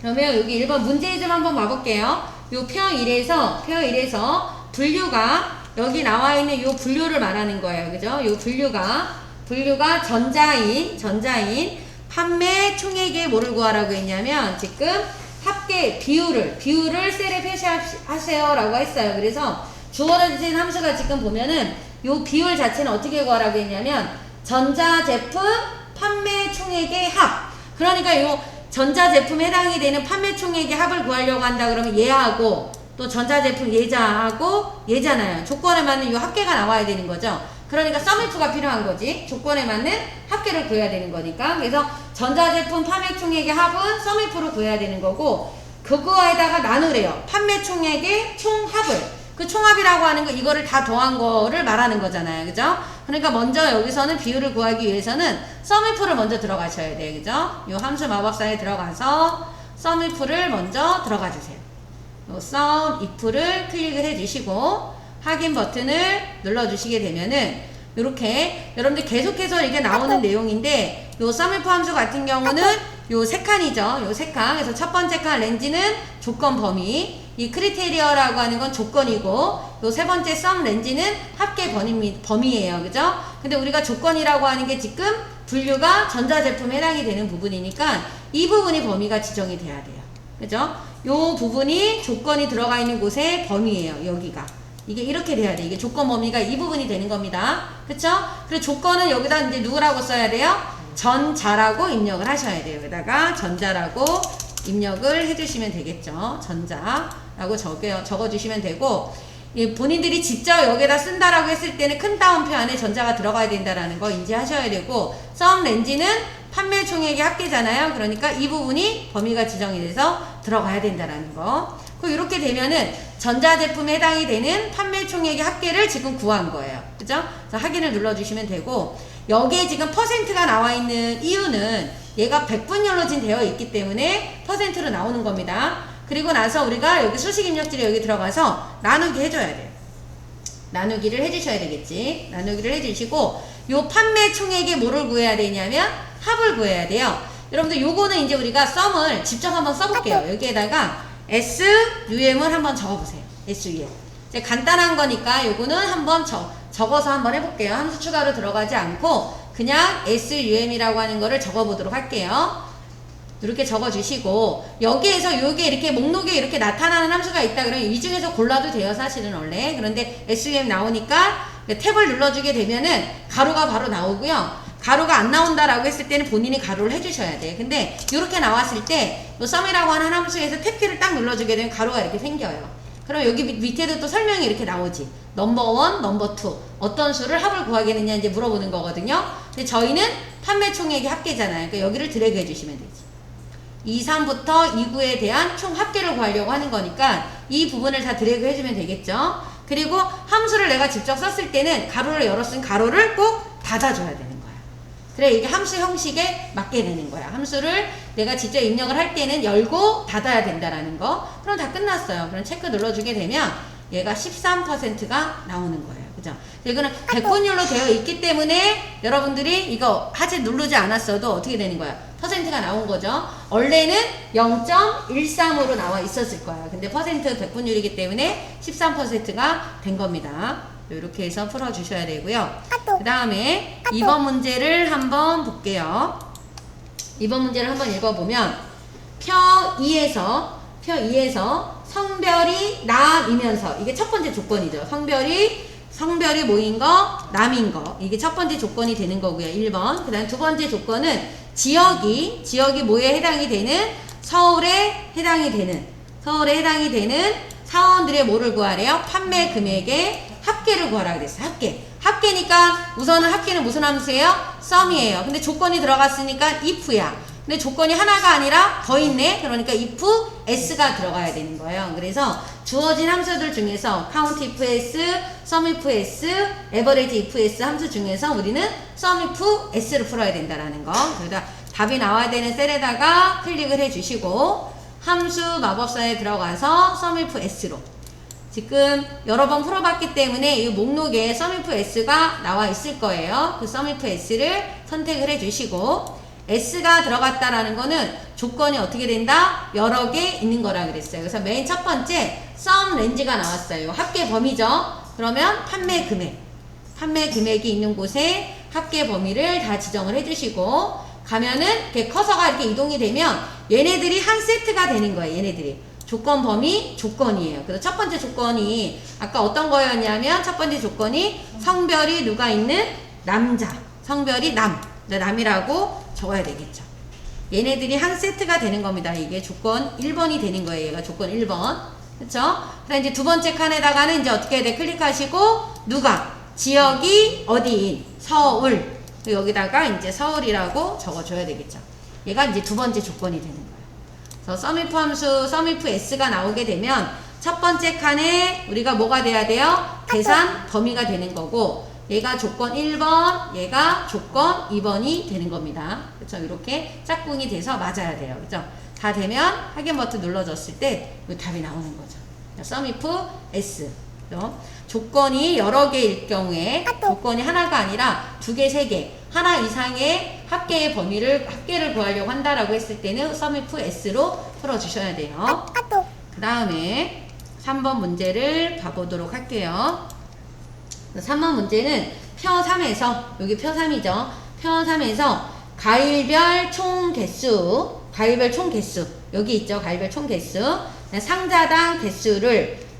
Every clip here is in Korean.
그러면 여기 1번 문제 좀 한번 봐볼게요. 요 표 1에서 분류가 여기 나와 있는 요 분류를 말하는 거예요. 그죠? 요 분류가 전자인 판매 총액의 뭐를 구하라고 했냐면 지금 합계 비율을 셀에 표시하세요 라고 했어요. 그래서 주어진 함수가 지금 보면은 요 비율 자체는 어떻게 구하라고 했냐면 전자제품 판매 총액의 합. 그러니까 요 전자제품에 해당이 되는 판매 총액의 합을 구하려고 한다 그러면 얘하고 또 전자제품 얘자하고 얘잖아요. 조건에 맞는 요 합계가 나와야 되는 거죠. 그러니까 썸이프가 필요한 거지. 조건에 맞는 합계를 구해야 되는 거니까. 그래서 전자제품 판매 총액의 합은 썸이프로 구해야 되는 거고, 그거에다가 나누래요. 판매 총액의 총합을. 그 총합이라고 하는 거 이거를 다 더한 거를 말하는 거잖아요. 그죠? 그러니까 먼저 여기서는 비율을 구하기 위해서는 썸이프를 먼저 들어가셔야 돼요. 그죠? 요 함수 마법사에 들어가서 썸이프를 먼저 들어가 주세요. 요 썸이프를 클릭을 해 주시고 확인 버튼을 눌러 주시게 되면은 요렇게 여러분들 계속해서 이게 나오는 내용인데, 요 썸이프 함수 같은 경우는 요 세 칸이죠. 요 세 칸. 그래서 첫 번째 칸 렌즈는 조건 범위, 이 크리테리어라고 하는 건 조건이고, 요 세 번째 썸 렌즈는 합계 범위예요. 그죠? 근데 우리가 조건이라고 하는 게 지금 분류가 전자제품에 해당이 되는 부분이니까 이 부분이 범위가 지정이 돼야 돼요. 그죠? 요 부분이 조건이 들어가 있는 곳의 범위예요. 여기가. 이게 이렇게 돼야 돼. 이게 조건 범위가 이 부분이 되는 겁니다. 그쵸? 그리고 조건은 여기다 이제 누구라고 써야 돼요? 전자라고 입력을 하셔야 돼요. 여기다가 전자라고 입력을 해주시면 되겠죠. 전자라고 적어주시면 되고, 본인들이 직접 여기다 쓴다라고 했을 때는 큰 따옴표 안에 전자가 들어가야 된다라는 거 인지하셔야 되고, 썸 렌즈는 판매 총액의 합계잖아요. 그러니까 이 부분이 범위가 지정이 돼서 들어가야 된다라는 거. 이렇게 되면은 전자제품에 해당이 되는 판매 총액의 합계를 지금 구한 거예요. 그죠? 그래서 확인을 눌러주시면 되고, 여기에 지금 퍼센트가 나와 있는 이유는 얘가 백분율로 되어 있기 때문에 퍼센트로 나오는 겁니다. 그리고 나서 우리가 여기 수식 입력줄이 여기 들어가서 나누기 해줘야 돼요. 나누기를 해주셔야 되겠지. 나누기를 해주시고, 요 판매 총액의 뭐를 구해야 되냐면 합을 구해야 돼요. 여러분들 요거는 이제 우리가 썸을 직접 한번 써볼게요. 여기에다가 SUM을 한번 적어보세요. SUM. 이제 간단한 거니까 요거는 한번 적어서 한번 해볼게요. 함수 추가로 들어가지 않고 그냥 SUM이라고 하는 거를 적어보도록 할게요. 이렇게 적어주시고, 여기에서 요게 이렇게 목록에 이렇게 나타나는 함수가 있다 그러면 이 중에서 골라도 돼요. 사실은 원래. 그런데 SUM 나오니까 탭을 눌러주게 되면은 가로가 바로 나오고요. 가로가 안 나온다라고 했을 때는 본인이 가로를 해주셔야 돼요. 근데 이렇게 나왔을 때 요 썸이라고 하는 함수에서 탭키를 딱 눌러주게 되면 가로가 이렇게 생겨요. 그럼 여기 밑에도 또 설명이 이렇게 나오지. 넘버 1, 넘버 2 어떤 수를 합을 구하겠느냐 이제 물어보는 거거든요. 근데 저희는 판매 총액의 합계잖아요. 그러니까 여기를 드래그 해주시면 되지. 2, 3부터 2, 9에 대한 총 합계를 구하려고 하는 거니까 이 부분을 다 드래그 해주면 되겠죠. 그리고 함수를 내가 직접 썼을 때는 가로를 열었으면 가로를 꼭 닫아줘야 되는 거야. 그래, 이게 함수 형식에 맞게 되는 거야. 함수를 내가 직접 입력을 할 때는 열고 닫아야 된다라는 거. 그럼 다 끝났어요. 그럼 체크 눌러주게 되면 얘가 13%가 나오는 거예요. 그죠? 이거는 백분율로 되어 있기 때문에 여러분들이 이거 하지 누르지 않았어도 어떻게 되는 거야? 퍼센트가 나온 거죠. 원래는 0.13으로 나와 있었을 거야. 근데 퍼센트 백분율이기 때문에 13%가 된 겁니다. 이렇게 해서 풀어주셔야 되고요. 그 다음에 2번 문제를 한번 볼게요. 2번 문제를 한번 읽어보면 표 2에서 성별이 남이면서, 이게 첫 번째 조건이죠. 성별이 뭐인 거? 남인 거. 이게 첫 번째 조건이 되는 거고요. 1번. 그 다음 두 번째 조건은 지역이 뭐에 해당이 되는? 서울에 해당이 되는 사원들의 뭐를 구하래요? 판매 금액의 합계를 구하라 그랬어요. 합계니까 우선은 합계는 무슨 함수예요? 썸이에요. 근데 조건이 들어갔으니까 if야. 근데 조건이 하나가 아니라 더 있네. 그러니까 if s가 들어가야 되는 거예요. 그래서 주어진 함수들 중에서 count if s, sum if s, average if s 함수 중에서 우리는 sum if s를 풀어야 된다라는 거. 그러다 답이 나와야 되는 셀에다가 클릭을 해주시고 함수 마법사에 들어가서 sum if s로, 지금 여러 번 풀어봤기 때문에 이 목록에 sum if s가 나와 있을 거예요. 그 sum if s를 선택을 해주시고 S가 들어갔다라는 거는 조건이 어떻게 된다? 여러 개 있는 거라 그랬어요. 그래서 맨 첫 번째 sum range가 나왔어요. 합계 범위죠. 그러면 판매 금액이 있는 곳에 합계 범위를 다 지정을 해주시고 가면은 이렇게 커서가 이렇게 이동이 되면 얘네들이 한 세트가 되는 거예요. 얘네들이 조건 범위 조건이에요. 그래서 첫 번째 조건이 아까 어떤 거였냐면 첫 번째 조건이 성별이 누가 있는 남자, 성별이 남이라고 적어야 되겠죠. 얘네들이 한 세트가 되는 겁니다. 이게 조건 1번이 되는 거예요. 얘가 조건 1번. 그쵸? 그다음 이제 두 번째 칸에다가는 이제 어떻게 해야 돼? 클릭하시고 누가 지역이 어디인 서울 여기다가 이제 서울이라고 적어줘야 되겠죠. 얘가 이제 두 번째 조건이 되는 거예요. 그래서 sumif 함수 sumif s가 나오게 되면 첫 번째 칸에 우리가 뭐가 돼야 돼요? 계산 범위가 되는 거고 얘가 조건 1번, 얘가 조건 2번이 되는 겁니다. 그렇죠? 이렇게 짝꿍이 돼서 맞아야 돼요. 그렇죠? 다 되면 확인 버튼 눌러줬을 때 답이 나오는 거죠. sumif s. 그렇죠? 조건이 여러 개일 경우에 조건이 하나가 아니라 두 개, 세 개, 하나 이상의 합계의 합계를 구하려고 한다라고 했을 때는 sumif s로 풀어주셔야 돼요. 그 다음에 3번 문제를 봐보도록 할게요. 3번 문제는 표 3에서 여기 표 3이죠. 표 3에서 가일별 총 개수 여기 있죠. 가일별 총 개수 상자당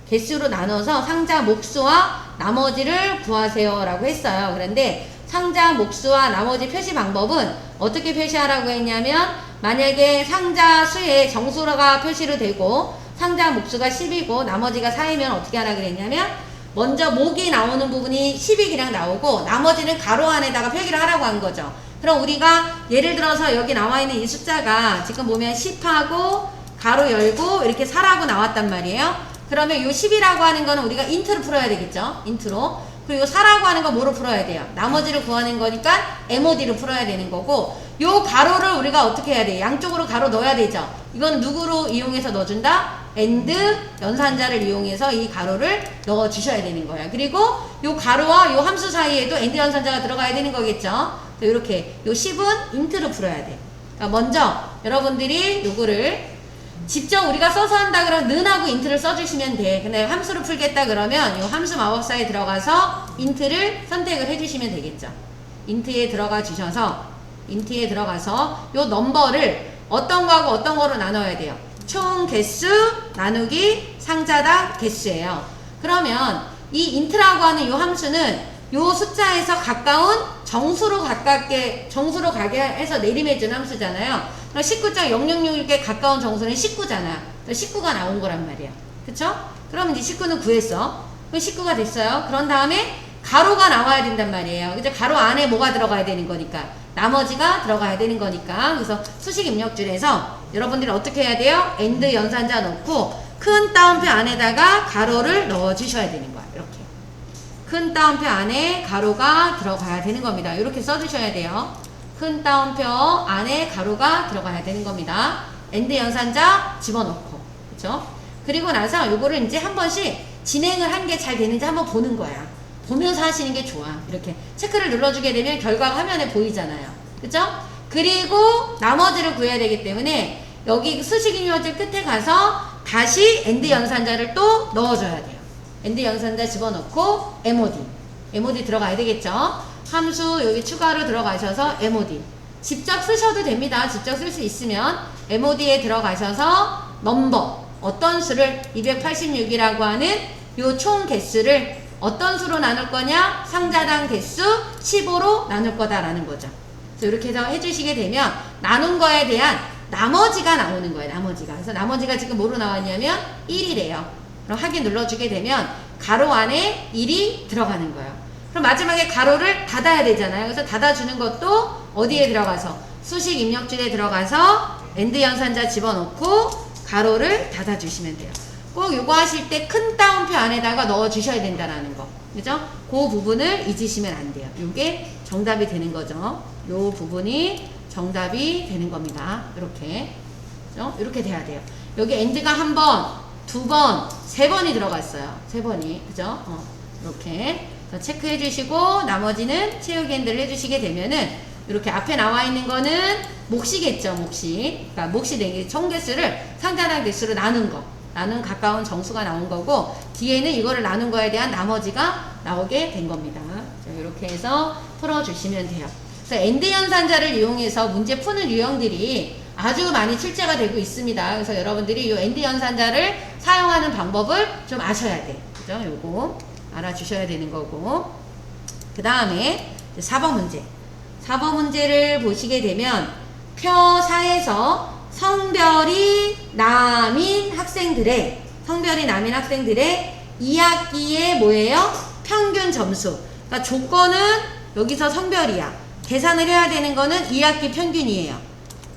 개수로 나눠서 상자 몫수와 나머지를 구하세요 라고 했어요. 그런데 상자 몫수와 나머지 표시 방법은 어떻게 표시하라고 했냐면 만약에 상자 수에 정수가 표시로 되고 상자 몫수가 10이고 나머지가 4이면 어떻게 하라 그랬냐면 먼저 목이 나오는 부분이 10이 그냥 나오고 나머지는 가로 안에다가 표기를 하라고 한 거죠. 그럼 우리가 예를 들어서 여기 나와 있는 이 숫자가 지금 보면 10하고 가로 열고 이렇게 4라고 나왔단 말이에요. 그러면 요 10이라고 하는 거는 우리가 인트로 풀어야 되겠죠. 인트로. 그리고 4라고 하는 거 뭐로 풀어야 돼요? 나머지를 구하는 거니까 MOD로 풀어야 되는 거고 요 가로를 우리가 어떻게 해야 돼요? 양쪽으로 가로 넣어야 되죠. 이건 누구로 이용해서 넣어준다? AND 연산자를 이용해서 이 가로를 넣어 주셔야 되는 거예요. 그리고 요 가로와 요 함수 사이에도 AND 연산자가 들어가야 되는 거겠죠. 이렇게 요 10은 인트로 풀어야 돼. 그러니까 먼저 여러분들이 요거를 직접 우리가 써서 한다 그러면 는하고 인트를 써주시면 돼. 근데 함수로 풀겠다 그러면 요 함수 마법사에 들어가서 인트를 선택을 해주시면 되겠죠. 인트에 들어가서 요 넘버를 어떤 거하고 어떤 거로 나눠야 돼요. 총 개수 나누기 상자당 개수예요. 그러면 이 인트라고 하는 이 함수는 요 숫자에서 가까운 정수로 가게 해서 내림해주는 함수잖아요. 그럼 19.0066에 가까운 정수는 19잖아. 19가 나온 거란 말이야. 그쵸? 그럼 이제 19는 구했어. 그럼 19가 됐어요. 그런 다음에 가로가 나와야 된단 말이에요. 그죠? 가로 안에 뭐가 들어가야 되는 거니까. 나머지가 들어가야 되는 거니까. 그래서 수식 입력줄에서 여러분들이 어떻게 해야 돼요? AND 연산자 넣고 큰 따옴표 안에다가 가로를 넣어 주셔야 되는 거야. 이렇게. 큰 따옴표 안에 가로가 들어가야 되는 겁니다. 이렇게 써주셔야 돼요. 큰 따옴표 안에 가로가 들어가야 되는 겁니다. AND 연산자 집어넣고. 그쵸? 그리고 나서 요거를 이제 한 번씩 진행을 한 게 잘 되는지 한번 보는 거야. 보면서 하시는 게 좋아. 이렇게 체크를 눌러주게 되면 결과가 화면에 보이잖아요. 그쵸? 그리고 나머지를 구해야 되기 때문에 여기 수식 입력줄 끝에 가서 다시 AND 연산자를 또 넣어줘야 돼요. AND 연산자 집어넣고 MOD 들어가야 되겠죠? 함수 여기 추가로 들어가셔서 MOD 직접 쓰셔도 됩니다. 직접 쓸 수 있으면 MOD에 들어가셔서 넘버 어떤 수를 286이라고 하는 요 총 개수를 어떤 수로 나눌 거냐? 상자당 개수 15로 나눌 거다라는 거죠. 그래서 이렇게 해서 해주시게 되면 나눈 거에 대한 나머지가 나오는 거예요. 나머지가. 그래서 나머지가 지금 뭐로 나왔냐면 1이래요. 그럼 확인 눌러주게 되면 가로 안에 1이 들어가는 거예요. 그럼 마지막에 가로를 닫아야 되잖아요. 그래서 닫아주는 것도 어디에 들어가서 수식 입력줄에 들어가서 AND 연산자 집어넣고 가로를 닫아주시면 돼요. 꼭 요거 하실 때 큰 따옴표 안에다가 넣어 주셔야 된다라는 거. 그죠? 그 부분을 잊으시면 안 돼요. 요게 정답이 되는 거죠. 요 부분이 정답이 되는 겁니다. 이렇게. 그죠? 이렇게 돼야 돼요. 여기 AND가 한 번, 두 번, 세 번이 들어갔어요. 세 번이. 그죠? 이렇게. 체크해 주시고, 나머지는 채우기 AND를 해주시게 되면은, 이렇게 앞에 나와 있는 거는 몫이겠죠, 몫이. 그러니까 몫이 된 게 총 개수를 상대하는 개수로 나눈 거. 나눈 가까운 정수가 나온 거고, 뒤에는 이거를 나눈 거에 대한 나머지가 나오게 된 겁니다. 자, 이렇게 해서 풀어주시면 돼요. 그래서 엔드 연산자를 이용해서 문제 푸는 유형들이 아주 많이 출제가 되고 있습니다. 그래서 여러분들이 이 엔드 연산자를 사용하는 방법을 좀 아셔야 돼. 그죠? 요거 알아주셔야 되는 거고. 그 다음에 4번 문제. 4번 문제를 보시게 되면 표 4에서 성별이 남인 학생들의 2학기의 뭐예요? 평균 점수. 그러니까 조건은 여기서 성별이야. 계산을 해야 되는 거는 2학기 평균이에요.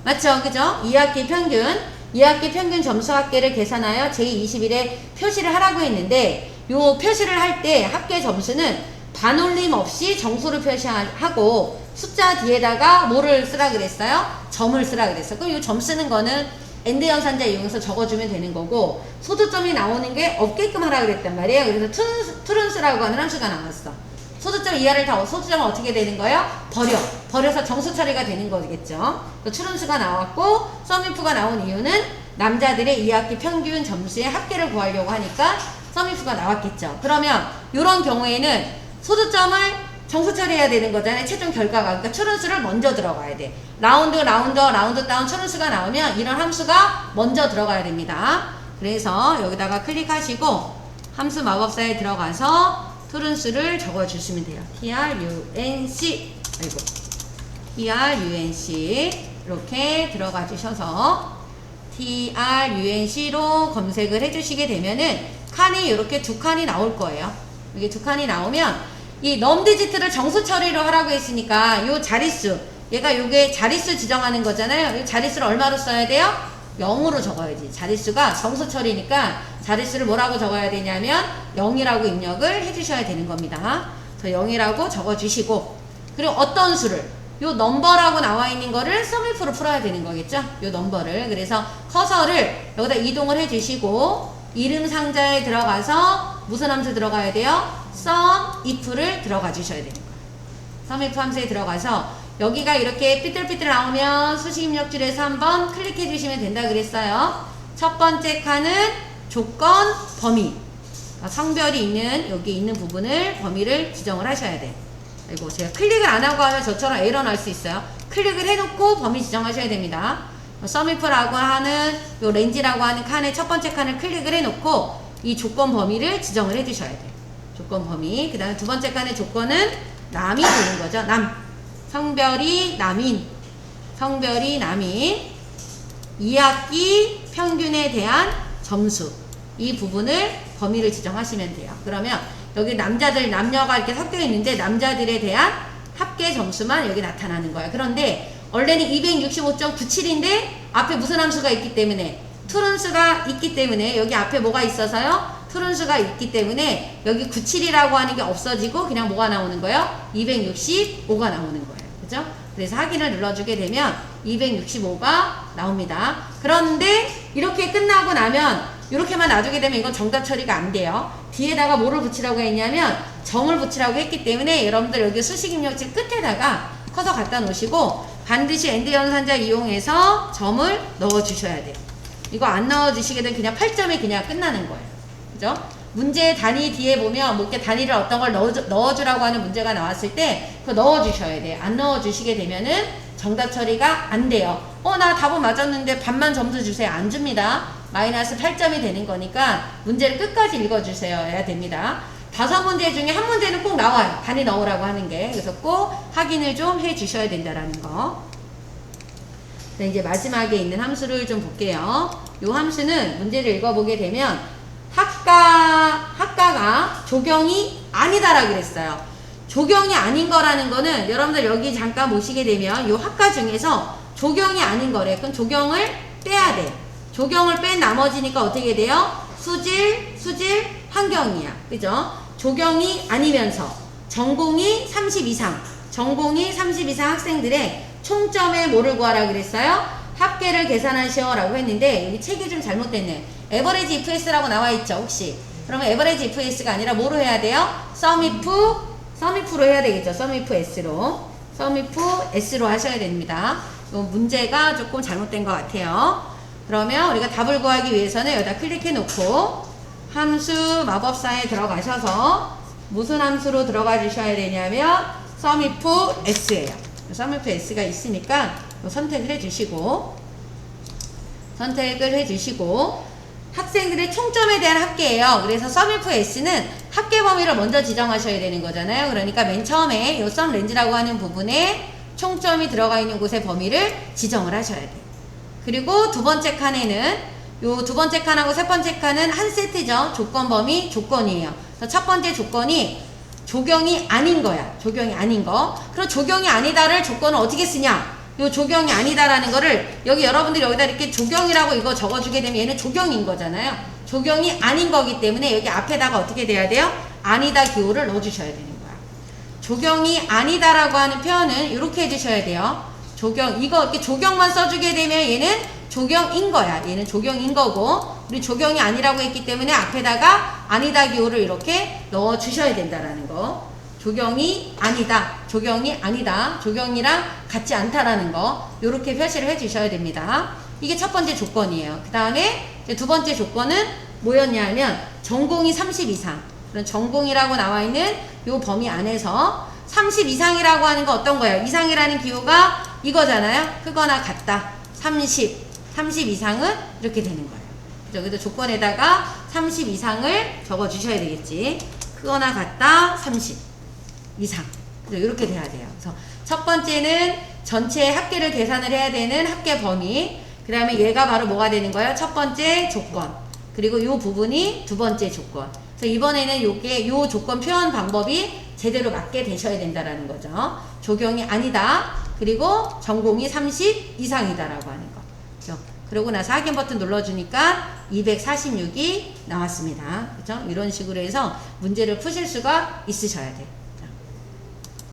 맞죠? 그죠? 2학기 평균 점수 합계를 계산하여 제21에 표시를 하라고 했는데, 요 표시를 할 때 합계 점수는 반올림 없이 정수를 표시하고 숫자 뒤에다가 뭐를 쓰라 그랬어요? 점을 쓰라 그랬어요. 그럼 요 점 쓰는 거는 엔드 연산자 이용해서 적어주면 되는 거고, 소두점이 나오는 게 없게끔 하라 그랬단 말이에요. 그래서 트룬스라고 하는 함수가 나왔어. 소두점 이하를 다 소두점은 어떻게 되는 거예요? 버려서 정수 처리가 되는 거겠죠. 트룬스가 나왔고, 썸이프가 나온 이유는 남자들의 2학기 평균 점수의 합계를 구하려고 하니까 썸이프가 나왔겠죠. 그러면 이런 경우에는 소두점을 정수 처리해야 되는 거잖아요. 최종 결과가. 그러니까 트룬스를 먼저 들어가야 돼. 라운드 다운 트룬스가 나오면 이런 함수가 먼저 들어가야 됩니다. 그래서 여기다가 클릭하시고 함수 마법사에 들어가서 트룬스를 적어주시면 돼요. trunc 이렇게 들어가 주셔서 trunc로 검색을 해주시게 되면은 칸이 이렇게 2칸이 나올 거예요. 이게 2칸이 나오면 이 넘디지트를 정수 처리로 하라고 했으니까 요 자릿수, 얘가 요게 자릿수 지정하는 거잖아요. 이 자릿수를 얼마로 써야 돼요? 0으로 적어야지. 자릿수가 정수 처리니까 자릿수를 뭐라고 적어야 되냐면 0이라고 입력을 해주셔야 되는 겁니다. 그래서 0이라고 적어주시고, 그리고 어떤 수를, 요 넘버라고 나와 있는 거를 썸이프로 풀어야 되는 거겠죠? 요 넘버를. 그래서 커서를 여기다 이동을 해주시고 이름 상자에 들어가서 무슨 함수 들어가야 돼요? 썸if를 들어가 주셔야 되는 거예요. 썸if 함수에 들어가서 여기가 이렇게 삐뚤삐뚤 나오면 수식 입력줄에서 한번 클릭해 주시면 된다 그랬어요. 첫 번째 칸은 조건 범위. 성별이 있는 여기 있는 부분을 범위를 지정을 하셔야 돼. 아이고, 제가 클릭을 안 하고 하면 저처럼 에러 날 수 있어요. 클릭을 해놓고 범위 지정하셔야 됩니다. 썸if라고 하는 요 렌지라고 하는 칸의 첫 번째 칸을 클릭을 해놓고 이 조건 범위를 지정을 해주셔야 돼요. 조건 범위. 그 다음에 두 번째 칸의 조건은 남이 되는 거죠. 성별이 남인 2학기 평균에 대한 점수, 이 부분을 범위를 지정하시면 돼요. 그러면 여기 남녀가 이렇게 섞여 있는데 남자들에 대한 합계 점수만 여기 나타나는 거예요. 그런데 원래는 265.97인데 앞에 무슨 함수가 있기 때문에, 트룬스가 있기 때문에, 여기 앞에 뭐가 있어서요? 트룬스가 있기 때문에 여기 97이라고 하는 게 없어지고 그냥 뭐가 나오는 거예요? 265가 나오는 거예요. 그죠? 그래서 확인을 눌러주게 되면 265가 나옵니다. 그런데 이렇게 끝나고 나면 이렇게만 놔두게 되면 이건 정답 처리가 안 돼요. 뒤에다가 뭐를 붙이라고 했냐면 점을 붙이라고 했기 때문에 여러분들 여기 수식 입력지 끝에다가 커서 갖다 놓으시고 반드시 엔드 연산자 이용해서 점을 넣어 주셔야 돼요. 이거 안 넣어 주시게 되면 그냥 8점이 그냥 끝나는 거예요. 그죠? 문제 단위 뒤에 보면 뭐 이렇게 단위를 어떤 걸 넣어주라고 하는 문제가 나왔을 때 그거 넣어주셔야 돼요. 안 넣어주시게 되면은 정답 처리가 안 돼요. 나 답은 맞았는데 반만 점수 주세요. 안 줍니다. 마이너스 8점이 되는 거니까 문제를 끝까지 읽어주셔야 됩니다. 5문제 중에 한 문제는 꼭 나와요. 단위 넣으라고 하는 게. 그래서 꼭 확인을 좀 해주셔야 된다라는 거. 네, 이제 마지막에 있는 함수를 좀 볼게요. 이 함수는 문제를 읽어보게 되면 학과가 조경이 아니다라고 그랬어요. 조경이 아닌 거라는 거는 여러분들 여기 잠깐 보시게 되면 이 학과 중에서 조경이 아닌 거래. 그럼 조경을 빼야 돼. 조경을 뺀 나머지니까 어떻게 돼요? 수질, 환경이야. 그죠? 조경이 아니면서 전공이 30 이상 학생들의 총점의 뭐를 구하라 그랬어요? 합계를 계산하시오 라고 했는데 여기 책이 좀 잘못됐네. 에버리지 ifs라고 나와 있죠, 혹시? 그러면 에버리지 ifs가 아니라 뭐로 해야 돼요? 썸if로 해야 되겠죠. 썸ifs로 sum if s로 하셔야 됩니다. 이 문제가 조금 잘못된 것 같아요. 그러면 우리가 답을 구하기 위해서는 여기다 클릭해 놓고 함수 마법사에 들어가셔서 무슨 함수로 들어가 주셔야 되냐면 sum if s예요. sum if s가 있으니까 선택을 해주시고 학생들의 총점에 대한 합계예요. 그래서 sum if s는 합계 범위를 먼저 지정하셔야 되는 거잖아요. 그러니까 맨 처음에 이 sum range라고 하는 부분에 총점이 들어가 있는 곳의 범위를 지정을 하셔야 돼요. 그리고 두 번째 칸에는 요 두 번째 칸하고 세 번째 칸은 한 세트죠. 조건 범위, 조건이에요. 그래서 첫 번째 조건이 조경이 아닌 거야. 조경이 아닌 거. 그럼 조경이 아니다를 조건을 어떻게 쓰냐? 요 조경이 아니다라는 거를 여기 여러분들이 여기다 이렇게 조경이라고 이거 적어주게 되면 얘는 조경인 거잖아요. 조경이 아닌 거기 때문에 여기 앞에다가 어떻게 돼야 돼요? 아니다 기호를 넣어주셔야 되는 거야. 조경이 아니다라고 하는 표현은 이렇게 해주셔야 돼요. 조경, 이거 이렇게 조경만 써주게 되면 얘는 조경인 거야. 얘는 조경인 거고, 우리 조경이 아니라고 했기 때문에 앞에다가 아니다 기호를 이렇게 넣어주셔야 된다라는 거. 조경이 아니다, 조경이 아니다, 조경이랑 같지 않다라는 거, 요렇게 표시를 해주셔야 됩니다. 이게 첫 번째 조건이에요. 그 다음에 두 번째 조건은 뭐였냐면 전공이 30 이상. 그런 전공이라고 나와 있는 요 범위 안에서 30 이상이라고 하는 거 어떤 거예요? 이상이라는 기호가 이거잖아요. 크거나 같다. 30 이상은 이렇게 되는 거예요. 그죠? 그래서 조건에다가 30 이상을 적어 주셔야 되겠지. 크거나 같다 30 이상. 이렇게 돼야 돼요. 그래서 첫 번째는 전체 합계를 계산을 해야 되는 합계 범위. 그 다음에 얘가 바로 뭐가 되는 거예요? 첫 번째 조건. 그리고 이 부분이 두 번째 조건. 그래서 이번에는 요게 요 조건 표현 방법이 제대로 맞게 되셔야 된다라는 거죠. 조경이 아니다. 그리고 전공이 30 이상이다라고 하는 거. 그죠? 그러고 나서 확인 버튼 눌러주니까 246이 나왔습니다. 그죠? 이런 식으로 해서 문제를 푸실 수가 있으셔야 돼요.